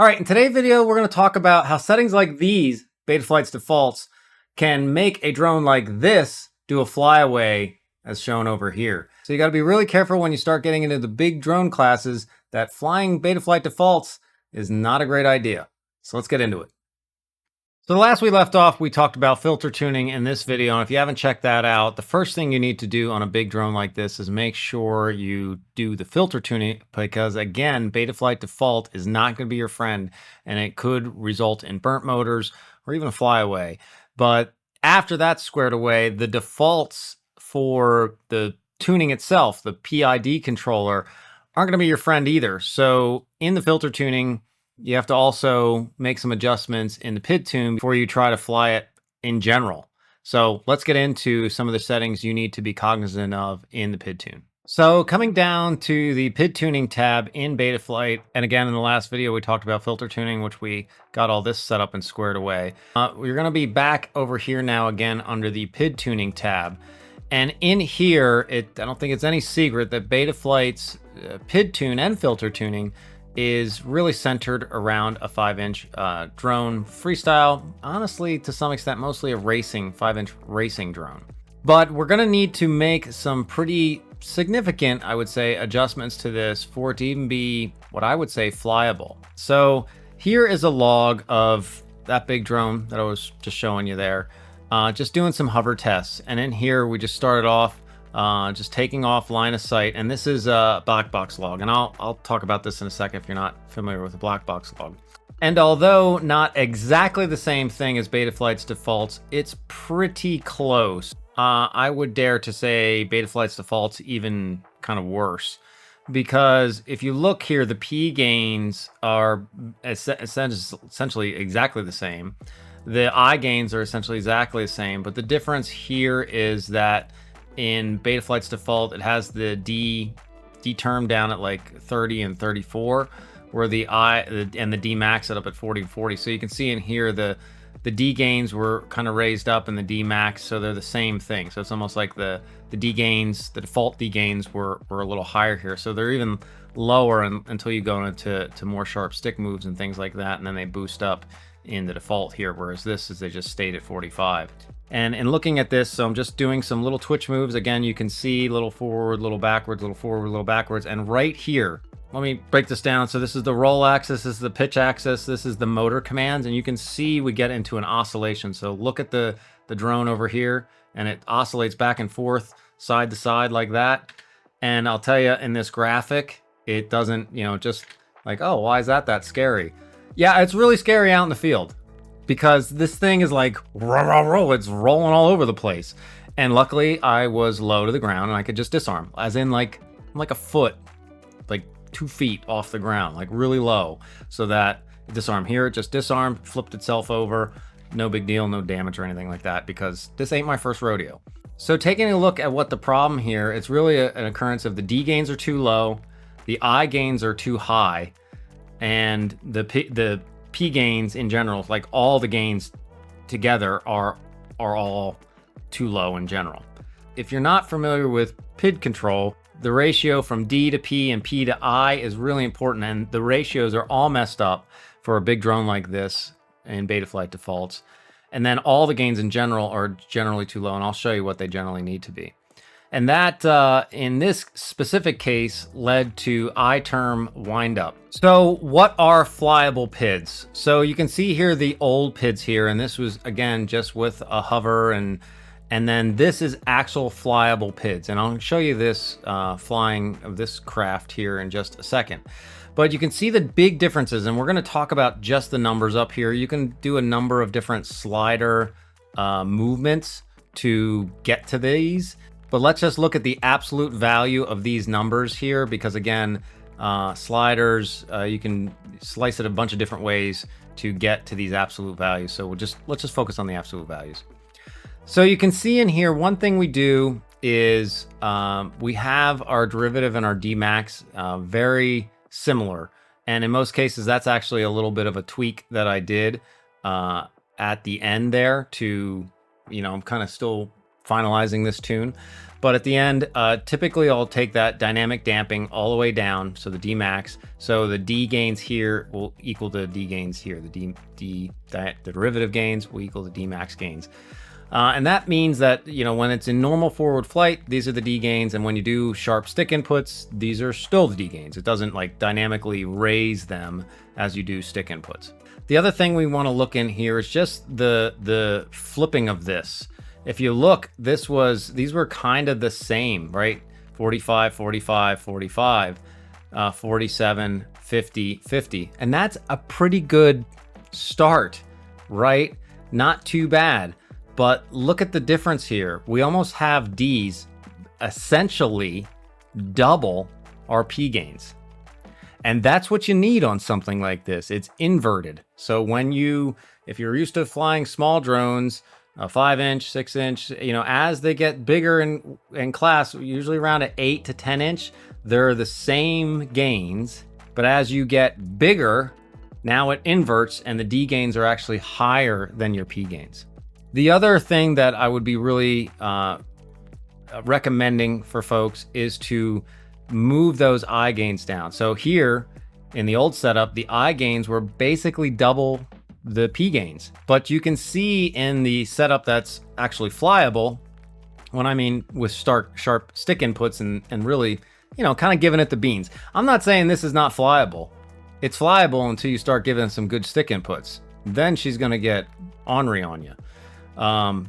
All right, in today's video, we're going to talk about how settings like these, Betaflight's defaults, can make a drone like this do a flyaway as shown over here. So you got to be really careful when you start getting into the big drone classes that flying Betaflight defaults is not a great idea. So let's get into it. So the last we left off, we talked about filter tuning in this video. And if you haven't checked that out, the first thing you need to do on a big drone like this is make sure you do the filter tuning, because again, Betaflight default is not going to be your friend and it could result in burnt motors or even a flyaway. But after that's squared away, the defaults for the tuning itself, the PID controller, aren't going to be your friend either. So in the filter tuning, you have to also make some adjustments in the PID tune before you try to fly it in general. So let's get into some of the settings you need to be cognizant of in the PID tune. So coming down to the PID tuning tab in Betaflight, and again in the last video we talked about filter tuning, which we got all this set up and squared away. We're going to be back over here now again under the PID tuning tab. And in here, I don't think it's any secret that Betaflight's PID tune and filter tuning is really centered around a 5-inch drone freestyle. Honestly, to some extent, mostly a racing 5-inch racing drone. But we're going to need to make some pretty significant, I would say, adjustments to this for it to even be what I would say flyable. So here is a log of that big drone that I was just showing you there, just doing some hover tests. And in here, we just started off just taking off line of sight, and this is a black box log, and I'll talk about this in a second if you're not familiar with a black box log. And although not exactly the same thing as Betaflight's defaults, it's pretty close. I would dare to say Betaflight's defaults even kind of worse, because if you look here, the P gains are essentially exactly the same. The I gains are essentially exactly the same, but the difference here is that in Betaflight's default, it has the D term down at like 30 and 34, where the I and the D max set up at 40 and 40. So you can see in here the D gains were kind of raised up and the D max, so they're the same thing. So it's almost like the D gains, the default D gains were a little higher here. So they're even lower until you go into more sharp stick moves and things like that, and then they boost up in the default here, whereas this is they just stayed at 45. And in looking at this, so I'm just doing some little twitch moves. Again, you can see little forward, little backwards, little forward, little backwards. And right here, let me break this down. So this is the roll axis, this is the pitch axis, this is the motor commands, and you can see we get into an oscillation. So look at the drone over here, and it oscillates back and forth, side to side like that. And I'll tell you, in this graphic, it doesn't, just like, oh, why is that scary? Yeah, it's really scary out in the field, because this thing is like, it's rolling all over the place. And luckily I was low to the ground and I could just disarm, as in like a foot, like 2 feet off the ground, like really low, so that disarm here, it just disarmed, flipped itself over, no big deal, no damage or anything like that, because this ain't my first rodeo. So taking a look at what the problem here, it's really an occurrence of the D gains are too low, the I gains are too high, and the P gains in general, like all the gains together are all too low in general. If you're not familiar with PID control, the ratio from D to P and P to I is really important, and the ratios are all messed up for a big drone like this in Betaflight defaults. And then all the gains in general are generally too low, and I'll show you what they generally need to be. And that, in this specific case, led to I-term windup. So what are flyable PIDs? So you can see here the old PIDs here, and this was, again, just with a hover, and then this is actual flyable PIDs. And I'll show you this flying of this craft here in just a second. But you can see the big differences, and we're going to talk about just the numbers up here. You can do a number of different slider movements to get to these. But let's just look at the absolute value of these numbers here, because again, sliders, you can slice it a bunch of different ways to get to these absolute values. So let's just focus on the absolute values. So you can see in here, one thing we do is we have our derivative and our Dmax very similar. And in most cases, that's actually a little bit of a tweak that I did at the end there to, I'm kind of still finalizing this tune. But at the end, typically I'll take that dynamic damping all the way down, so the D max. So the D gains here will equal the D gains here. The the derivative gains will equal the D max gains. And that means that, you know, when it's in normal forward flight, these are the D gains. And when you do sharp stick inputs, these are still the D gains. It doesn't like dynamically raise them as you do stick inputs. The other thing we want to look in here is just the flipping of this. If you look, these were kind of the same, right? 45, 45, 45, 47, 50, 50. And that's a pretty good start, right? Not too bad. But look at the difference here. We almost have Ds essentially double our P gains. And that's what you need on something like this. It's inverted. So if you're used to flying small drones, a 5-inch, 6-inch, you know, as they get bigger in class, usually around an 8 to 10-inch, they're the same gains. But as you get bigger, now it inverts and the D gains are actually higher than your P gains. The other thing that I would be really recommending for folks is to move those I gains down. So here in the old setup, the I gains were basically double the P gains. But you can see in the setup that's actually flyable, when I mean with sharp stick inputs and really, you know, kind of giving it the beans. I'm not saying this is not flyable. It's flyable until you start giving some good stick inputs. Then she's going to get ornery on you.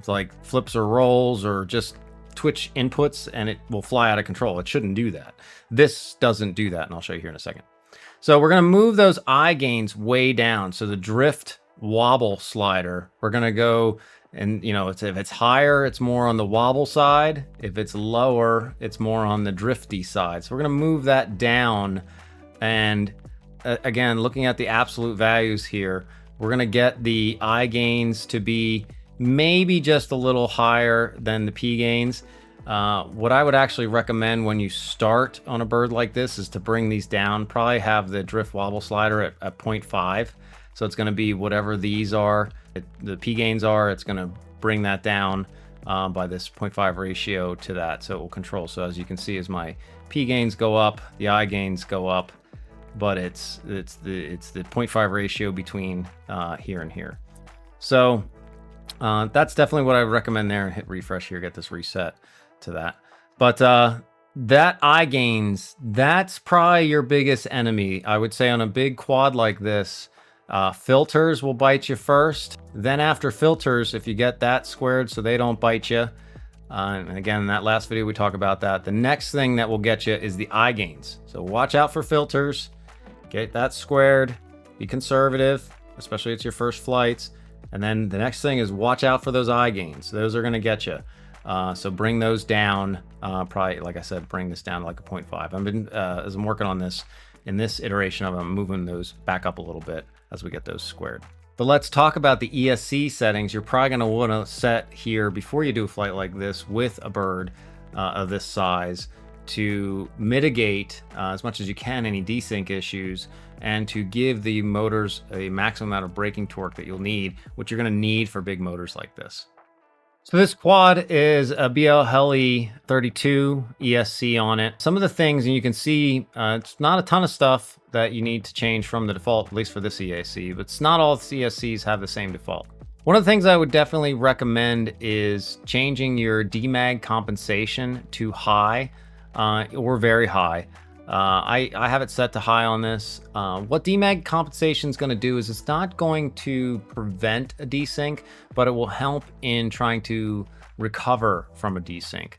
Like flips or rolls or just twitch inputs, and it will fly out of control. It shouldn't do that. This doesn't do that, and I'll show you here in a second. So we're going to move those I gains way down. So the drift wobble slider, we're going to go, and you know, if it's higher, it's more on the wobble side. If it's lower, it's more on the drifty side. So we're going to move that down. And again, looking at the absolute values here, we're going to get the I gains to be maybe just a little higher than the P gains. What I would actually recommend when you start on a bird like this is to bring these down. Probably have the drift wobble slider at 0.5. So it's going to be whatever these are, the P gains are, it's going to bring that down by this 0.5 ratio to that. So it will control. So as you can see, as my P gains go up, the I gains go up, but it's the 0.5 ratio between here and here. So that's definitely what I would recommend there, and hit refresh here, get this reset to that. But that I gains, that's probably your biggest enemy. I would say on a big quad like this, filters will bite you first. Then after filters, if you get that squared so they don't bite you, and again, in that last video we talk about that, the next thing that will get you is the I gains. So watch out for filters, get that squared, be conservative, especially it's your first flights. And then the next thing is watch out for those I gains. Those are going to get you. So bring those down. Probably, like I said, bring this down to like a 0.5. I've been, as I'm working on this, in this iteration of them, I'm moving those back up a little bit as we get those squared. But let's talk about the ESC settings. You're probably going to want to set here before you do a flight like this with a bird of this size to mitigate as much as you can any desync issues, and to give the motors a maximum amount of braking torque that you'll need, which you're going to need for big motors like this. So this quad is a BLHeli 32 ESC on it. Some of the things, and you can see it's not a ton of stuff that you need to change from the default, at least for this ESC, but it's not all ESCs have the same default. One of the things I would definitely recommend is changing your demag compensation to high or very high. I have it set to high on this. What demag compensation is going to do is it's not going to prevent a desync, but it will help in trying to recover from a desync.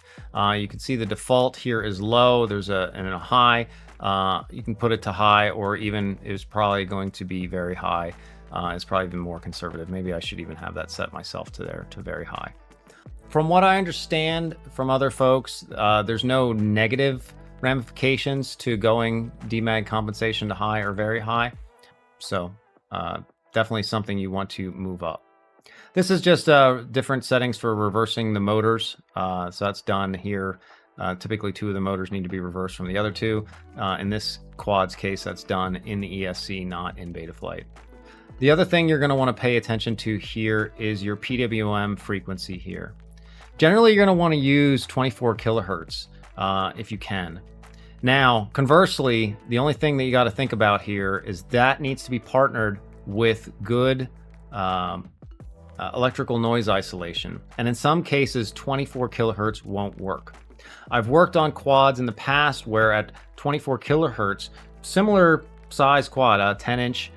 You can see the default here is low. There's a high. You can put it to high, or even it's probably going to be very high. It's probably even more conservative. Maybe I should even have that set myself to very high. From what I understand from other folks, there's no negative ramifications to going demag compensation to high or very high. So definitely something you want to move up. This is just different settings for reversing the motors. So that's done here. Typically 2 of the motors need to be reversed from the other 2. In this quad's case, that's done in the ESC, not in Betaflight. The other thing you're going to want to pay attention to here is your PWM frequency here. Generally, you're going to want to use 24 kilohertz if you can. Now, conversely, the only thing that you got to think about here is that needs to be partnered with good electrical noise isolation. And in some cases, 24 kilohertz won't work. I've worked on quads in the past where at 24 kilohertz, similar size quad, a 10-inch,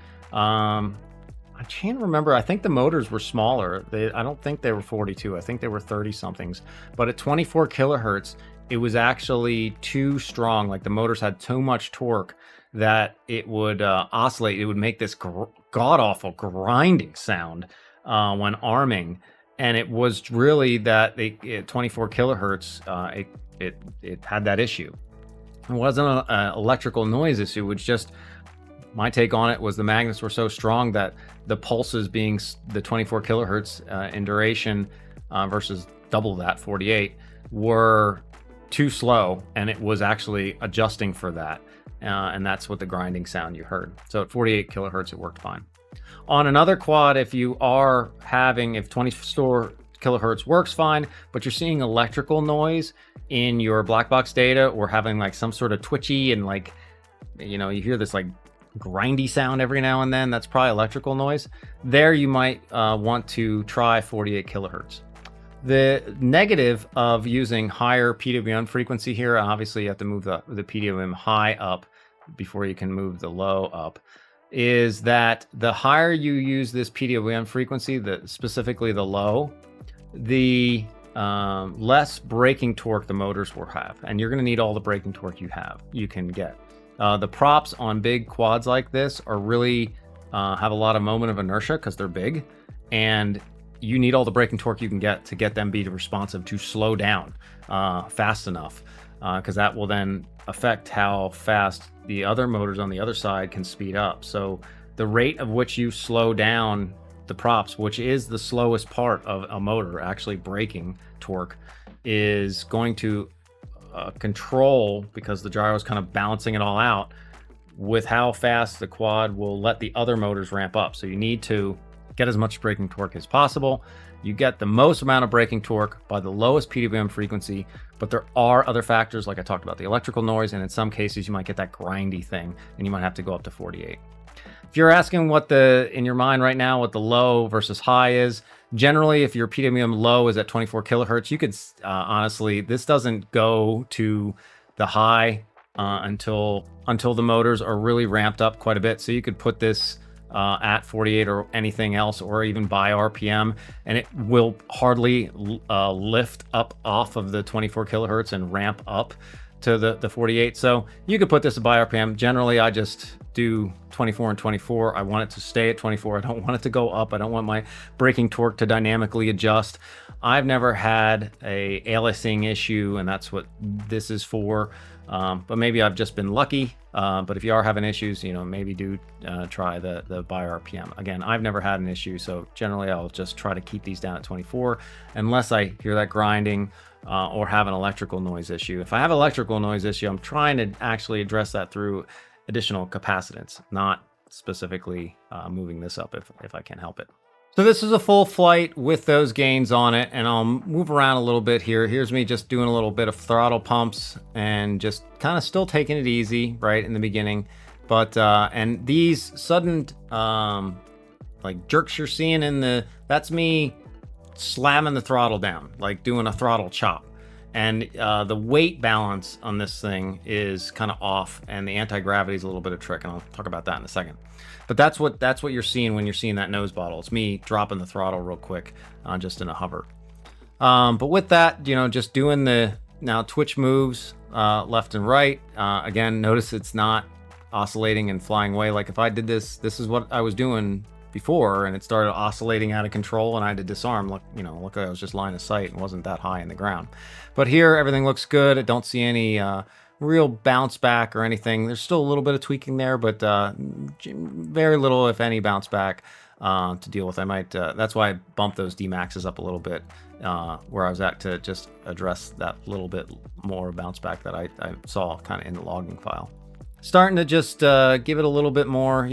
I can't remember. I think the motors were smaller. I don't think they were 42. I think they were 30 somethings. But at 24 kilohertz, it was actually too strong. Like the motors had too much torque that it would oscillate. It would make this god-awful grinding sound when arming. And it was really that at 24 kilohertz, it had that issue. It wasn't an electrical noise issue. It was just, my take on it was the magnets were so strong that the pulses being the 24 kilohertz in duration versus double that, 48, were too slow, and it was actually adjusting for that. And that's what the grinding sound you heard. So at 48 kilohertz, it worked fine. On another quad, if 24 kilohertz works fine, but you're seeing electrical noise in your black box data or having like some sort of twitchy and like, you hear this like grindy sound every now and then, that's probably electrical noise. There you might want to try 48 kilohertz. The negative of using higher PWM frequency here, obviously you have to move the PWM high up before you can move the low up, is that the higher you use this PWM frequency, specifically the low, the less braking torque the motors will have, and you're going to need all the braking torque you can get. The props on big quads like this are really have a lot of moment of inertia because they're big, and you need all the braking torque you can get to get them be responsive to slow down fast enough, because that will then affect how fast the other motors on the other side can speed up. So the rate of which you slow down the props, which is the slowest part of a motor, actually braking torque, is going to control, because the gyro is kind of balancing it all out, with how fast the quad will let the other motors ramp up. So you need to get as much braking torque as possible. You get the most amount of braking torque by the lowest PWM frequency, but there are other factors, like I talked about, the electrical noise, and in some cases you might get that grindy thing, and you might have to go up to 48. If you're asking in your mind right now, what the low versus high is, generally, if your PWM low is at 24 kilohertz, you could, honestly, this doesn't go to the high until the motors are really ramped up quite a bit. So you could put this at 48 or anything else, or even by RPM, and it will hardly lift up off of the 24 kilohertz and ramp up to the 48. So you could put this by RPM. Generally, I just do 24 and 24. I want it to stay at 24. I don't want it to go up. I don't want my braking torque to dynamically adjust. I've never had a aliasing issue, and that's what this is for. But maybe I've just been lucky. But if you are having issues, maybe do try the by RPM. Again, I've never had an issue, so generally I'll just try to keep these down at 24 unless I hear that grinding or have an electrical noise issue. If I have an electrical noise issue, I'm trying to actually address that through additional capacitance, not specifically moving this up if I can help it. So this is a full flight with those gains on it, and I'll move around a little bit here. Here's me just doing a little bit of throttle pumps and just kind of still taking it easy right in the beginning. But and these sudden like jerks you're seeing that's me slamming the throttle down, like doing a throttle chop. And the weight balance on this thing is kind of off, and the anti-gravity is a little bit of trick, and I'll talk about that in a second. But that's what you're seeing when you're seeing that nose bottle. It's me dropping the throttle real quick, just in a hover. But with that, just doing the now twitch moves left and right. Again, notice it's not oscillating and flying away. Like if I did this is what I was doing before, and it started oscillating out of control, and I had to disarm. Look, I was just line of sight and wasn't that high in the ground. But here, everything looks good. I don't see any real bounce back or anything. There's still a little bit of tweaking there, but very little, if any, bounce back to deal with. I might, that's why I bumped those Dmaxes up a little bit where I was at, to just address that little bit more bounce back that I saw kind of in the logging file. Starting to just give it a little bit more,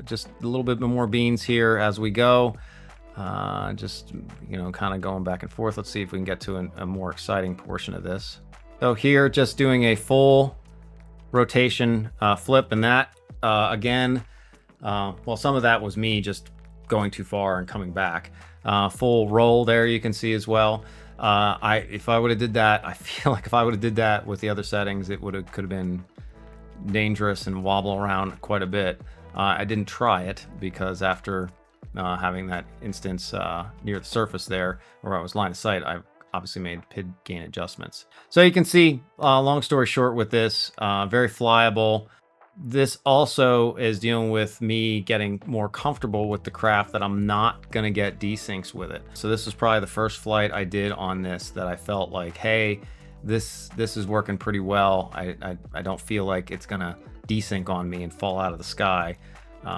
just a little bit more beans here as we go. Just, you know, kind of going back and forth. Let's see if we can get to a more exciting portion of this. So here, just doing a full rotation flip, and that again, well, some of that was me just going too far and coming back. Full roll there, you can see as well. If I would have did that, I feel like if I would have did that with the other settings, it could have been dangerous and wobble around quite a bit. I didn't try it because after having that instance near the surface there, where I was line of sight, I obviously made PID gain adjustments. So you can see, long story short with this, very flyable. This also is dealing with me getting more comfortable with the craft, that I'm not going to get desyncs with it. So this is probably the first flight I did on this that I felt like, hey, this is working pretty well. I don't feel like it's going to desync on me and fall out of the sky,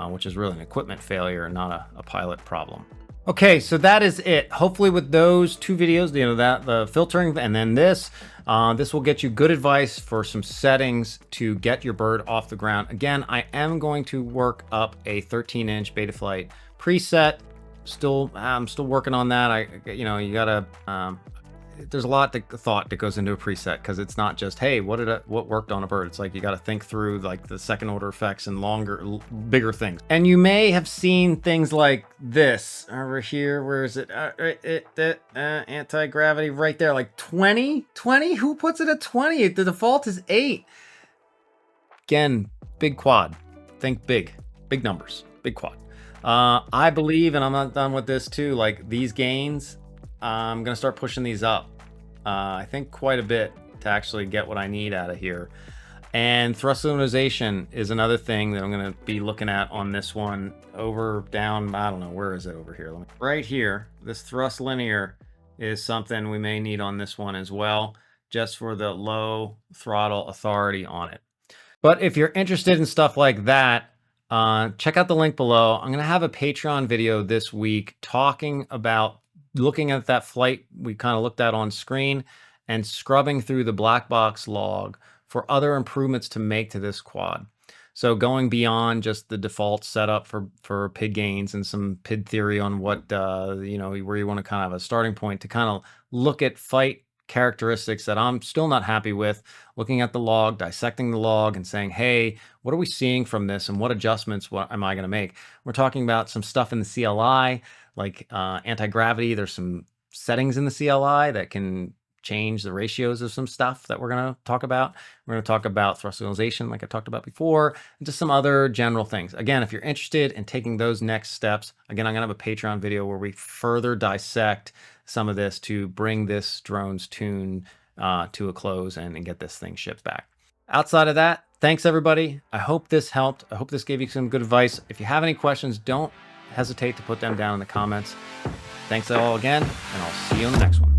which is really an equipment failure and not a pilot problem. Okay, so that is it. Hopefully with those two videos, you know, the filtering and then this will get you good advice for some settings to get your bird off the ground. Again, I am going to work up a 13-inch Betaflight preset. I'm still working on that. You know, you gotta, there's a lot of thought that goes into a preset, because it's not just, hey, what worked on a bird. It's like you got to think through like the second order effects and bigger things. And you may have seen things like this over here. Where is it? Anti-gravity right there, like 20. Who puts it at 20? The default is 8. Again, big quad. Think big numbers, big quad. I believe, and I'm not done with this too, like these gains, I'm going to start pushing these up, I think quite a bit, to actually get what I need out of here. And thrust linearization is another thing that I'm going to be looking at on this one. Over, down, I don't know, where is it over here? Right here, this thrust linear is something we may need on this one as well, just for the low throttle authority on it. But if you're interested in stuff like that, check out the link below. I'm going to have a Patreon video this week talking about looking at that flight we kind of looked at on screen and scrubbing through the black box log for other improvements to make to this quad. So going beyond just the default setup for PID gains and some PID theory on what, you know, where you want to kind of have a starting point to kind of look at flight characteristics that I'm still not happy with, looking at the log, dissecting the log and saying, hey, what are we seeing from this and what adjustments am I going to make? We're talking about some stuff in the CLI, like anti-gravity. There's some settings in the CLI that can change the ratios of some stuff that we're going to talk about. We're going to talk about thrust linearization, like I talked about before, and just some other general things. Again, if you're interested in taking those next steps, again, I'm going to have a Patreon video where we further dissect some of this to bring this drone's tune to a close and get this thing shipped back. Outside of that, thanks everybody. I hope this helped. I hope this gave you some good advice. If you have any questions, don't hesitate to put them down in the comments. Thanks all again, and I'll see you on the next one.